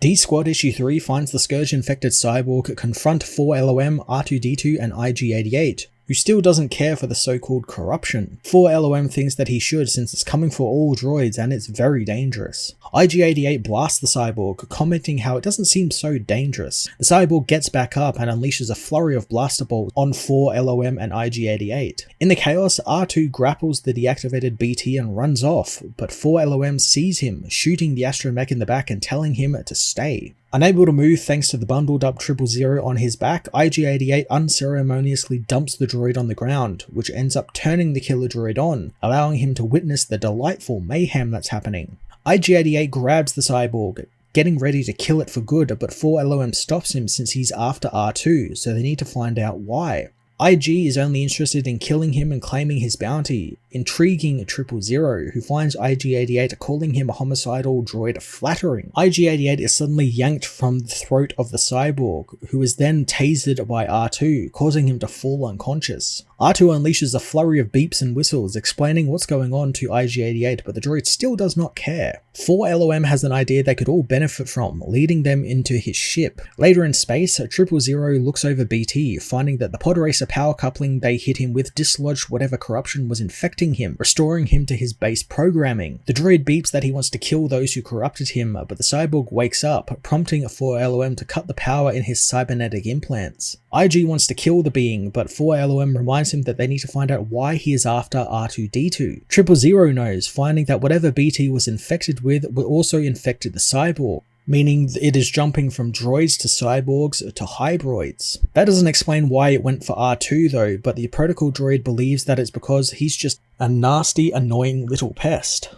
D-Squad Issue 3 finds the Scourge-infected cyborg confront 4LOM, R2-D2 and IG-88, who still doesn't care for the so-called corruption. 4LOM thinks that he should since it's coming for all droids and it's very dangerous. IG-88 blasts the cyborg, commenting how it doesn't seem so dangerous. The cyborg gets back up and unleashes a flurry of blaster bolts on 4LOM and IG-88. In the chaos, R2 grapples the deactivated BT and runs off, but 4LOM sees him, shooting the astromech in the back and telling him to stay. Unable to move thanks to the bundled up 000 on his back, IG-88 unceremoniously dumps the droid on the ground, which ends up turning the killer droid on, allowing him to witness the delightful mayhem that's happening. IG-88 grabs the cyborg, getting ready to kill it for good, but 4LOM stops him since he's after R2, so they need to find out why. IG is only interested in killing him and claiming his bounty, intriguing 000, who finds IG-88 calling him a homicidal droid flattering. IG-88 is suddenly yanked from the throat of the cyborg, who is then tasered by R2, causing him to fall unconscious. R2 unleashes a flurry of beeps and whistles, explaining what's going on to IG-88, but the droid still does not care. 4LOM has an idea they could all benefit from, leading them into his ship. Later in space, 000 looks over BT, finding that the pod racer power coupling they hit him with dislodged whatever corruption was infecting him, restoring him to his base programming. The droid beeps that he wants to kill those who corrupted him, but the cyborg wakes up, prompting 4LOM to cut the power in his cybernetic implants. IG wants to kill the being, but 4LOM reminds him that they need to find out why he is after R2-D2. 000 knows, finding that whatever BT was infected with will also infected the cyborg, meaning it is jumping from droids to cyborgs to hybroids. That doesn't explain why it went for R2 though, but the protocol droid believes that it's because he's just a nasty, annoying little pest.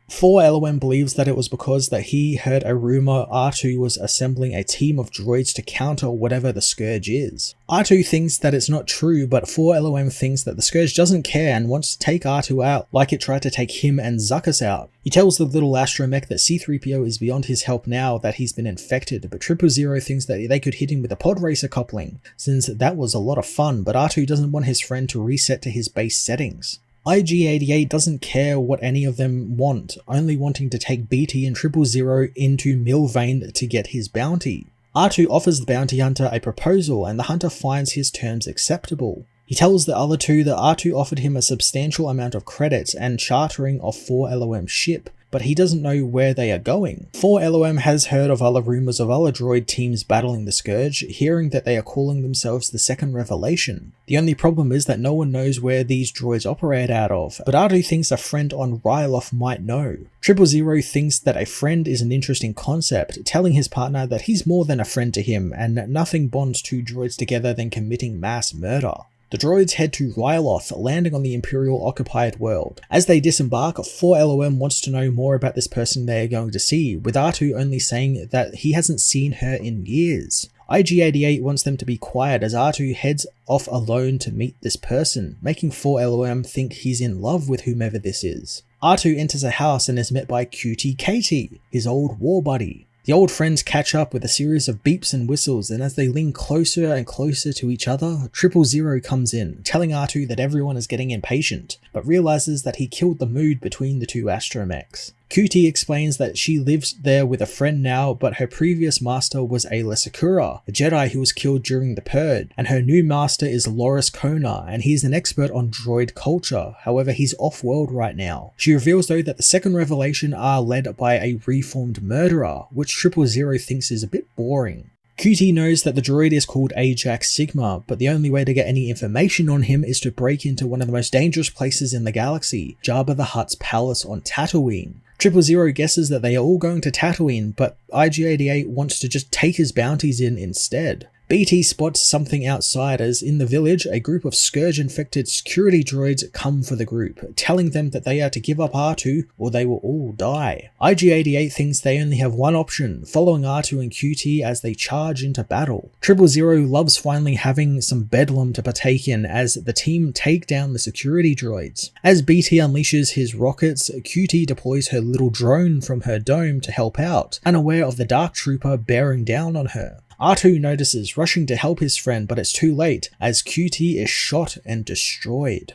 4LOM believes that it was because that he heard a rumor R2 was assembling a team of droids to counter whatever the Scourge is. R2 thinks that it's not true, but 4LOM thinks that the Scourge doesn't care and wants to take R2 out like it tried to take him and Zuckuss out. He tells the little astromech that C-3PO is beyond his help now that he's been infected, but 000 thinks that they could hit him with a pod racer coupling, since that was a lot of fun, but R2 doesn't want his friend to reset to his base settings. IG-88 doesn't care what any of them want, only wanting to take BT and 000 into Milvane to get his bounty. R2 offers the bounty hunter a proposal and the hunter finds his terms acceptable. He tells the other two that R2 offered him a substantial amount of credits and chartering of 4LOM's ship, but he doesn't know where they are going. 4LOM has heard of other rumors of other droid teams battling the Scourge, hearing that they are calling themselves the Second Revelation. The only problem is that no one knows where these droids operate out of, but R2 thinks a friend on Ryloth might know. 000 thinks that a friend is an interesting concept, telling his partner that he's more than a friend to him and nothing bonds two droids together than committing mass murder. The droids head to Ryloth, landing on the Imperial-occupied world. As they disembark, 4LOM wants to know more about this person they are going to see, with R2 only saying that he hasn't seen her in years. IG-88 wants them to be quiet as R2 heads off alone to meet this person, making 4LOM think he's in love with whomever this is. R2 enters a house and is met by Cutie Katie, his old war buddy. The old friends catch up with a series of beeps and whistles, and as they lean closer and closer to each other, 000 comes in, telling R2 that everyone is getting impatient, but realizes that he killed the mood between the two astromechs. Cutie explains that she lives there with a friend now, but her previous master was Ayla Secura, a Jedi who was killed during the Purge, and her new master is Loris Kona, and he's an expert on droid culture, however he's off-world right now. She reveals though that the Second Revelation are led by a reformed murderer, which 000 thinks is a bit boring. Cutie knows that the droid is called Ajax Sigma, but the only way to get any information on him is to break into one of the most dangerous places in the galaxy, Jabba the Hutt's palace on Tatooine. 000 guesses that they are all going to Tatooine, but IG-88 wants to just take his bounties in instead. BT spots something outside as, in the village, a group of Scourge-infected security droids come for the group, telling them that they are to give up R2 or they will all die. IG-88 thinks they only have one option, following R2 and QT as they charge into battle. 000 loves finally having some bedlam to partake in as the team take down the security droids. As BT unleashes his rockets, QT deploys her little drone from her dome to help out, unaware of the Dark Trooper bearing down on her. R2 notices, rushing to help his friend, but it's too late, as QT is shot and destroyed.